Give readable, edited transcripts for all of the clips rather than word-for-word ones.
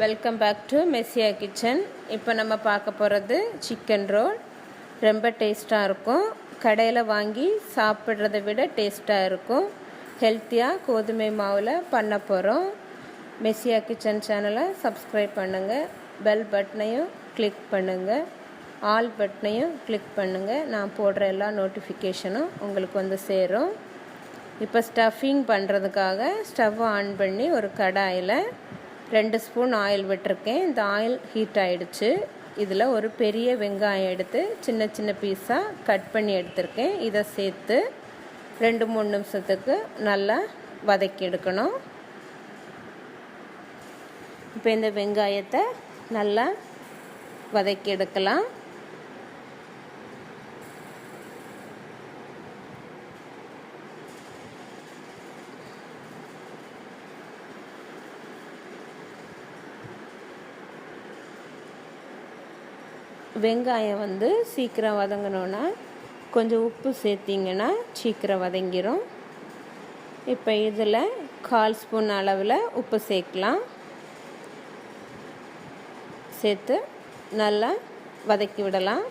Welcome back to மெஸ்ஸியா kitchen. இப்போ நம்ம பார்க்க போகிறது சிக்கன் ரோல். ரொம்ப டேஸ்ட்டாக இருக்கும். கடையில் வாங்கி சாப்பிட்றத விட டேஸ்ட்டாக இருக்கும். ஹெல்த்தியாக கோதுமை மாவில் பண்ண போகிறோம். மெஸ்ஸியா கிச்சன் சேனலை சப்ஸ்கிரைப் பண்ணுங்கள். பெல் பட்டனையும் கிளிக் பண்ணுங்கள். ஆல் பட்டனையும் கிளிக் பண்ணுங்கள். நான் போடுற எல்லா நோட்டிஃபிகேஷனும் உங்களுக்கு வந்து சேரும். இப்போ ஸ்டஃபிங் பண்ணுறதுக்காக ஸ்டவ் ஆன் பண்ணி ஒரு கடாயில் 2 ஸ்பூன் ஆயில் விட்டுருக்கேன். இந்த ஆயில் ஹீட் ஆகிடுச்சு. இதில் ஒரு பெரிய வெங்காயம் எடுத்து சின்ன சின்ன பீஸாக கட் பண்ணி எடுத்திருக்கேன். இதை சேர்த்து 2-3 நிமிஷத்துக்கு நல்லா வதக்கி எடுக்கணும். இப்போ இந்த வெங்காயத்தை நல்லா வதக்கி எடுக்கலாம். வெங்காயம் வந்து சீக்கிரம் வதங்கணுன்னா கொஞ்சம் உப்பு சேர்த்திங்கன்னா சீக்கிரம் வதங்கிடும். இப்போ இதில் 1/4 ஸ்பூன் அளவில் உப்பு சேர்க்கலாம். சேர்த்து நல்லா வதக்கி விடலாம்.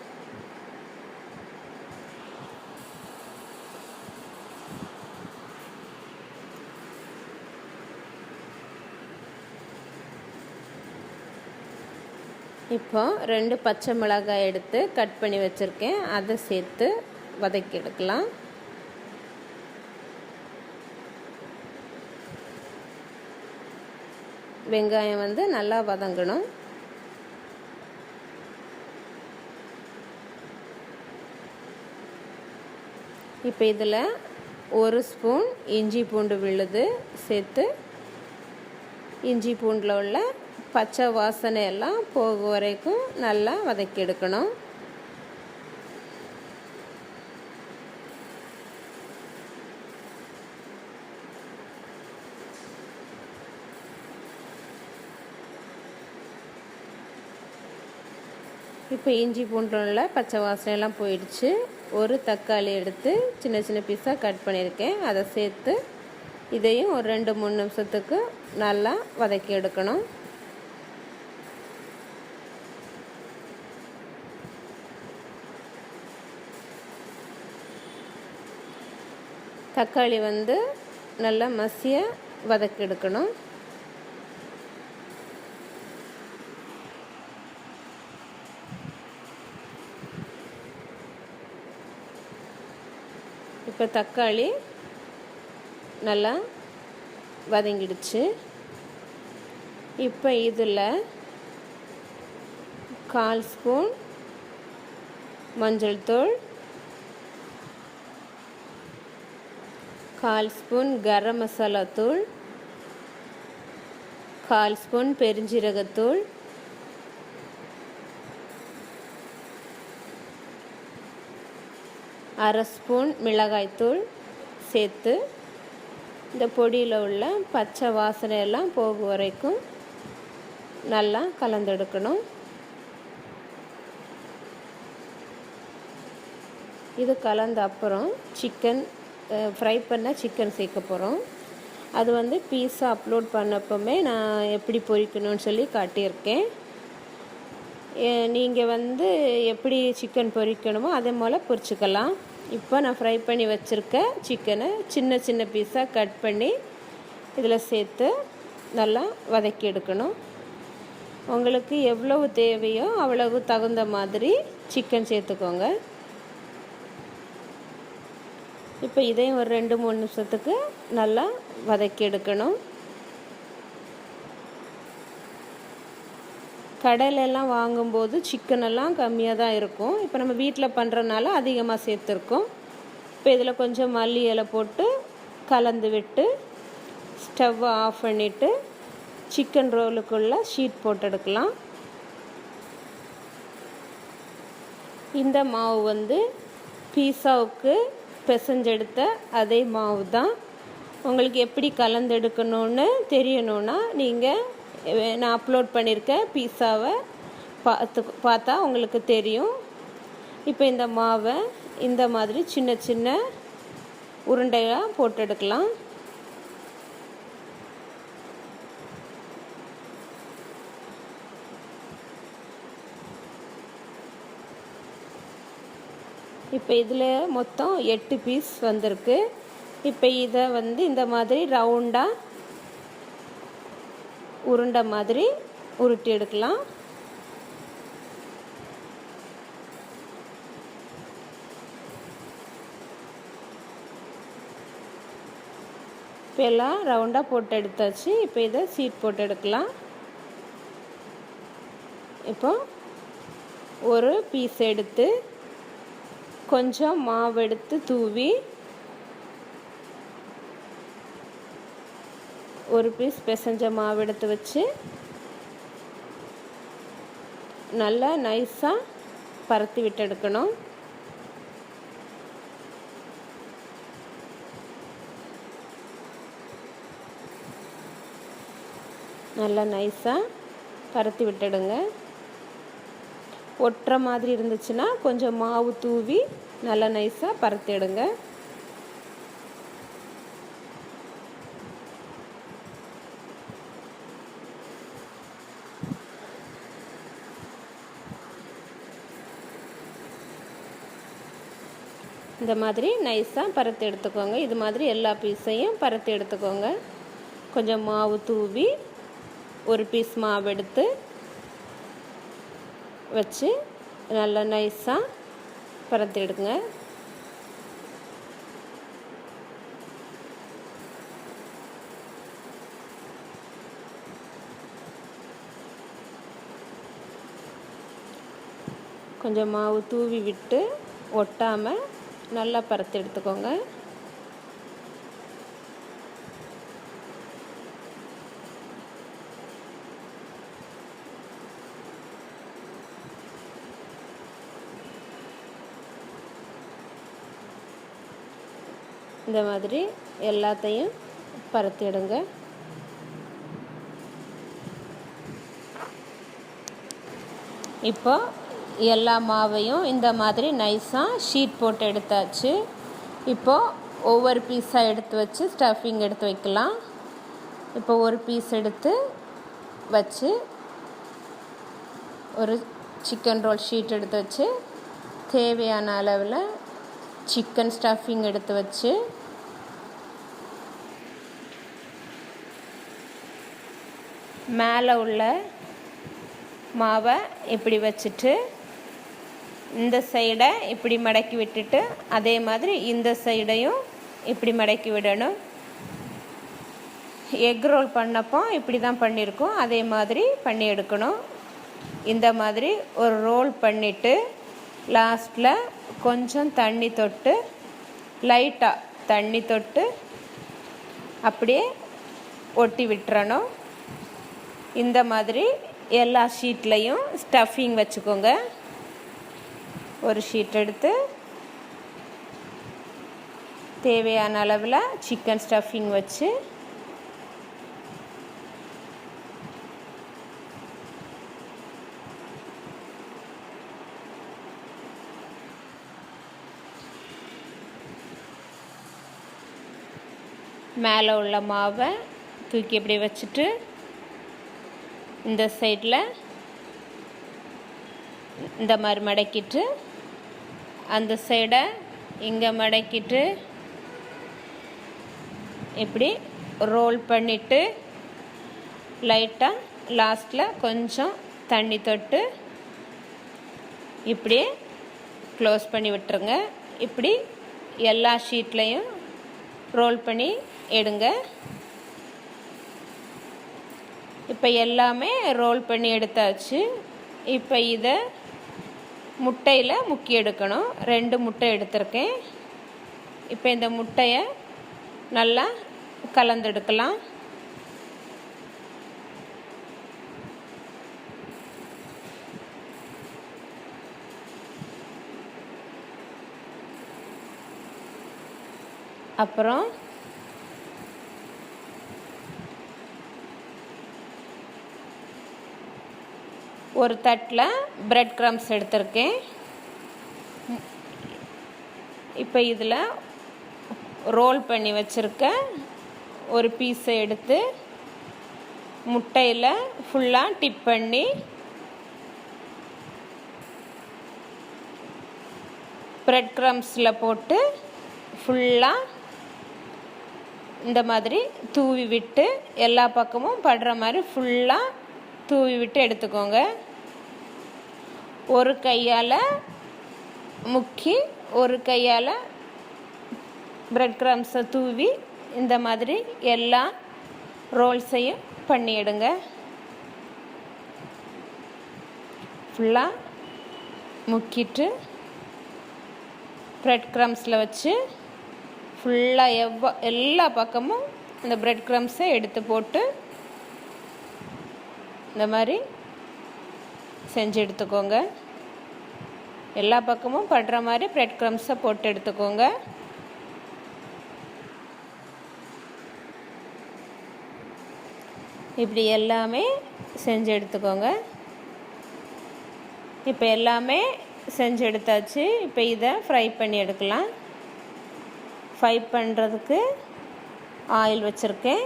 இப்போ 2 பச்சை மிளகாய் எடுத்து கட் பண்ணி வச்சுருக்கேன். அதை சேர்த்து வதக்கி எடுக்கலாம். வெங்காயம் வந்து நல்லா வதங்கணும். இப்போ இதில் 1 ஸ்பூன் இஞ்சி பூண்டு விழுது சேர்த்து இஞ்சி பூண்டில் உள்ள பச்சை வாசனை எல்லாம் போக வரைக்கும் நல்லா வதக்கி எடுக்கணும். இப்போ இஞ்சி பூண்டுல பச்சை வாசனை எல்லாம் போயிடுச்சு. ஒரு தக்காளி எடுத்து சின்ன சின்ன பீஸாக கட் பண்ணியிருக்கேன். அதை சேர்த்து இதையும் ஒரு 2-3 நிமிஷத்துக்கு நல்லா வதக்கி எடுக்கணும். தக்காளி வந்து நல்லா மசிய வதக்கி எடுக்கணும். இப்போ தக்காளி நல்லா வதங்கிடுச்சு. இப்போ இதில் 1/4 ஸ்பூன் மஞ்சள் தூள், 1/4 ஸ்பூன் கரம் மசாலா தூள், 1/4 ஸ்பூன் பெருஞ்சீரகத்தூள், 1/2 ஸ்பூன் மிளகாய்த்தூள் சேர்த்து இந்த பொடியில் உள்ள பச்சை வாசனையெல்லாம் போக வரைக்கும் நல்லா கலந்தெடுக்கணும். இது கலந்த அப்புறம் ஃப்ரை பண்ண சிக்கன் சேர்க்க போகிறோம். அது வந்து பீஸா அப்லோட் பண்ணப்போமே நான் எப்படி பொரிக்கணும்னு சொல்லி காட்டியிருக்கேன். நீங்கள் வந்து எப்படி சிக்கன் பொரிக்கணுமோ அதே போல் பொரிச்சுக்கலாம். இப்போ நான் ஃப்ரை பண்ணி வச்சுருக்க சிக்கனை சின்ன சின்ன பீஸாக கட் பண்ணி இதில் சேர்த்து நல்லா வதக்கி எடுக்கணும். உங்களுக்கு எவ்வளவு தேவையோ அவ்வளவு தகுந்த மாதிரி சிக்கன் சேர்த்துக்கோங்க. இப்போ இதையும் ஒரு 2-3 நிமிஷத்துக்கு நல்லா வதக்கி எடுக்கணும். கடையிலெல்லாம் வாங்கும்போது சிக்கனெல்லாம் கம்மியாக தான் இருக்கும். இப்போ நம்ம வீட்டில் பண்ணுறனால அதிகமாக சேர்த்துருக்கோம். இப்போ இதில் கொஞ்சம் மல்லி இலை போட்டு கலந்து விட்டு ஸ்டவ்வை ஆஃப் பண்ணிவிட்டு சிக்கன் ரோலுக்குள்ளே ஷீட் போட்டு எடுக்கலாம். இந்த மாவு வந்து பீஸாவுக்கு பிசைஞ்செடுத்த அதே மாவு தான். உங்களுக்கு எப்படி கலந்தெடுக்கணும்னு தெரியணுன்னா நீங்கள் நான் அப்லோட் பண்ணியிருக்க பீஸாவை பார்த்தா உங்களுக்கு தெரியும். இப்போ இந்த மாவை இந்த மாதிரி சின்ன சின்ன உருண்டையாக போட்டு எடுக்கலாம். இப்போ இதில் மொத்தம் 8 பீஸ் வந்திருக்கு. இப்போ இதை இந்த மாதிரி ரவுண்டாக உருண்டை மாதிரி உருட்டி எடுக்கலாம். இப்போ எல்லாம் ரவுண்டாக போட்டு எடுத்தாச்சு. இப்போ இதை சீட் போட்டு எடுக்கலாம். இப்போ ஒரு பீஸ் எடுத்து கொஞ்சம் மாவு எடுத்து தூவி ஒரு பீஸ் பிசைஞ்ச மாவு எடுத்து வச்சு நல்லா நைஸாக பரத்தி விட்டு எடுக்கணும். நல்லா நைஸாக பரத்தி விட்டுடுங்க. ஒட்டுற மாதிரி இருந்துச்சுன்னா கொஞ்சம் மாவு தூவி நல்லா நைஸாக பரத்திடுங்க. இந்த மாதிரி நைஸாக பரத்தி எடுத்துக்கோங்க. இது மாதிரி எல்லா பீஸையும் பரத்தி எடுத்துக்கோங்க. கொஞ்சம் மாவு தூவி ஒரு பீஸ் மாவு எடுத்து வச்சு நல்லா நைஸாக பரத்தி எடுங்க. கொஞ்சம் மாவு தூவி விட்டு ஒட்டாமல் நல்லா பரத்தி எடுத்துக்கோங்க. இந்த மாதிரி எல்லாத்தையும் பரத்திடுங்க. இப்போ எல்லா மாவையும் இந்த மாதிரி நைஸாக ஷீட் போட்டு எடுத்தாச்சு. இப்போது ஒவ்வொரு பீஸாக எடுத்து வச்சு ஸ்டஃபிங் எடுத்து வைக்கலாம். இப்போ ஒரு பீஸ் எடுத்து வச்சு ஒரு சிக்கன் ரோல் ஷீட் எடுத்து வச்சு தேவையான அளவில் சிக்கன் ஸ்டஃபிங் எடுத்து வச்சு மேலே உள்ள மாவை இப்படி வச்சுட்டு இந்த சைடை இப்படி மடக்கி விட்டுட்டு அதே மாதிரி இந்த சைடையும் இப்படி மடக்கி விடணும். எக் ரோல் பண்ணப்போ இப்படி தான் பண்ணியிருக்கோம். அதே மாதிரி பண்ணி எடுக்கணும். இந்த மாதிரி ஒரு ரோல் பண்ணிவிட்டு லாஸ்ட்டில் கொஞ்சம் தண்ணி தொட்டு லைட்டாக தண்ணி தொட்டு அப்படியே ஒட்டி விட்டுறணும். இந்த மாதிரி எல்லா ஷீட்லேயும் ஸ்டஃபிங் வச்சுக்கோங்க. ஒரு ஷீட் எடுத்து தேவையான அளவில் சிக்கன் ஸ்டஃபிங் வச்சு மேலே உள்ள மாவை தூக்கி இப்படி வச்சுட்டு இந்த சைடில் இந்த மாதிரி மடக்கிட்டு அந்த சைடை இங்கே மடக்கிட்டு இப்படி ரோல் பண்ணிவிட்டு லைட்டாக லாஸ்ட்டில் கொஞ்சம் தண்ணி தொட்டு இப்படியே க்ளோஸ் பண்ணி விட்டுருங்க. இப்படி எல்லா ஷீட்லேயும் ரோல் பண்ணி எடுங்க. இப்போ எல்லாமே ரோல் பண்ணி எடுத்தாச்சு. இப்போ இதை முட்டையில் முக்கி எடுக்கணும். 2 முட்டை எடுத்திருக்கேன். இப்போ இந்த முட்டையை நல்லா கலந்தெடுக்கலாம். அப்புறம் ஒரு தட்டில் பிரெட் க்ரம்ஸ் எடுத்திருக்கேன். இப்போ இதில் ரோல் பண்ணி வச்சுருக்க ஒரு பீஸை எடுத்து முட்டையில் ஃபுல்லாக டிப் பண்ணி ப்ரெட் க்ரம்ஸில் போட்டு ஃபுல்லாக இந்த மாதிரி தூவி விட்டு எல்லா பக்கமும் படுற மாதிரி ஃபுல்லாக தூவி விட்டு எடுத்துக்கோங்க. ஒரு கையால் முக்கி ஒரு கையால் ப்ரெட் க்ரம்ஸை தூவி இந்த மாதிரி எல்லா ரோல்ஸையும் பண்ணி எடுங்க. ஃபுல்லாக முக்கிட்டு ப்ரெட் க்ரம்ஸில் வச்சு ஃபுல்லாக எல்லா பக்கமும் இந்த ப்ரெட் க்ரம்ஸை எடுத்து போட்டு இந்த மாதிரி செஞ்சு எடுத்துக்கோங்க. எல்லா பக்கமும் படுற மாதிரி ப்ரெட் க்ரம்ஸை போட்டு எடுத்துக்கோங்க. இப்படி எல்லாமே செஞ்சு எடுத்துக்கோங்க. இப்போ எல்லாமே செஞ்சு எடுத்தாச்சு. இப்போ இதை ஃப்ரை பண்ணி எடுக்கலாம். ஃப்ரை பண்ணுறதுக்கு ஆயில் வச்சுருக்கேன்.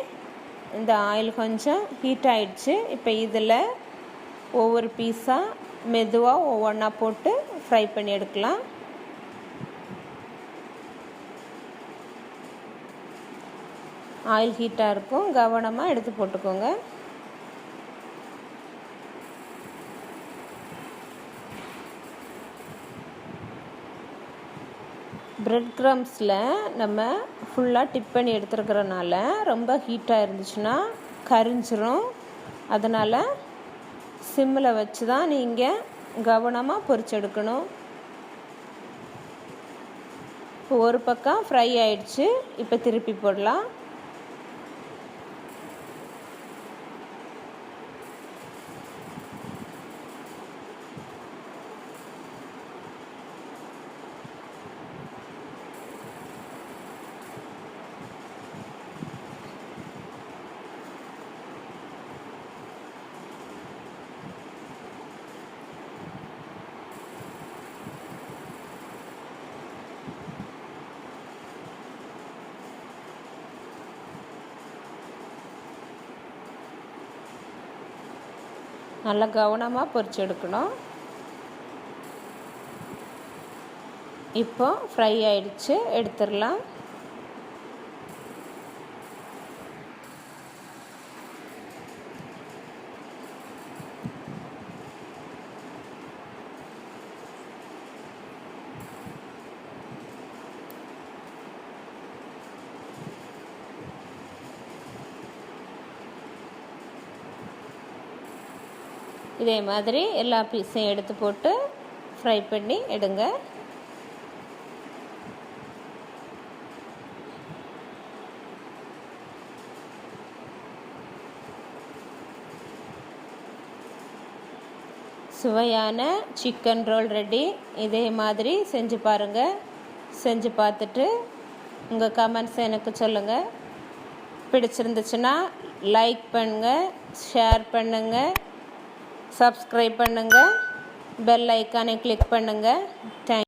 இந்த ஆயில் கொஞ்சம் ஹீட் ஆகிடுச்சு. இப்போ இதில் ஒவ்வொரு பீஸாக மெதுவாக ஒவ்வொன்றா போட்டு ஃப்ரை பண்ணி எடுக்கலாம். ஆயில் ஹீட்டாக இருக்கும், கவனமாக எடுத்து போட்டுக்கோங்க. ப்ரெட் க்ரம்ஸில் நம்ம ஃபுல்லாக டிப் பண்ணி எடுத்துருக்கிறனால ரொம்ப ஹீட்டாக இருந்துச்சுன்னா கரிஞ்சிரும். அதனால் சிம்மில் வச்சு தான் நீங்கள் கவனமாக பொரிச்சு எடுக்கணும். இப்போ ஒரு பக்கம் ஃப்ரை ஆயிடுச்சு. இப்போ திருப்பி போடலாம். நல்லா கவனமாக பொரிச்சு எடுக்கணும். இப்போ ஃப்ரை ஆயிடுச்சு, எடுத்துடலாம். இதே மாதிரி எல்லா பீஸையும் எடுத்து போட்டு ஃப்ரை பண்ணி எடுங்க. சுவையான சிக்கன் ரோல் ரெடி. இதே மாதிரி செஞ்சு பாருங்கள். செஞ்சு பார்த்துட்டு உங்கள் கமெண்ட்ஸை எனக்கு சொல்லுங்கள். பிடிச்சிருந்துச்சுன்னா லைக் பண்ணுங்கள், ஷேர் பண்ணுங்கள், சப்ஸ்கிரைப் பண்ணுங்கள், பெல் ஐக்கானை கிளிக் பண்ணுங்கள். தேங்க்யூ.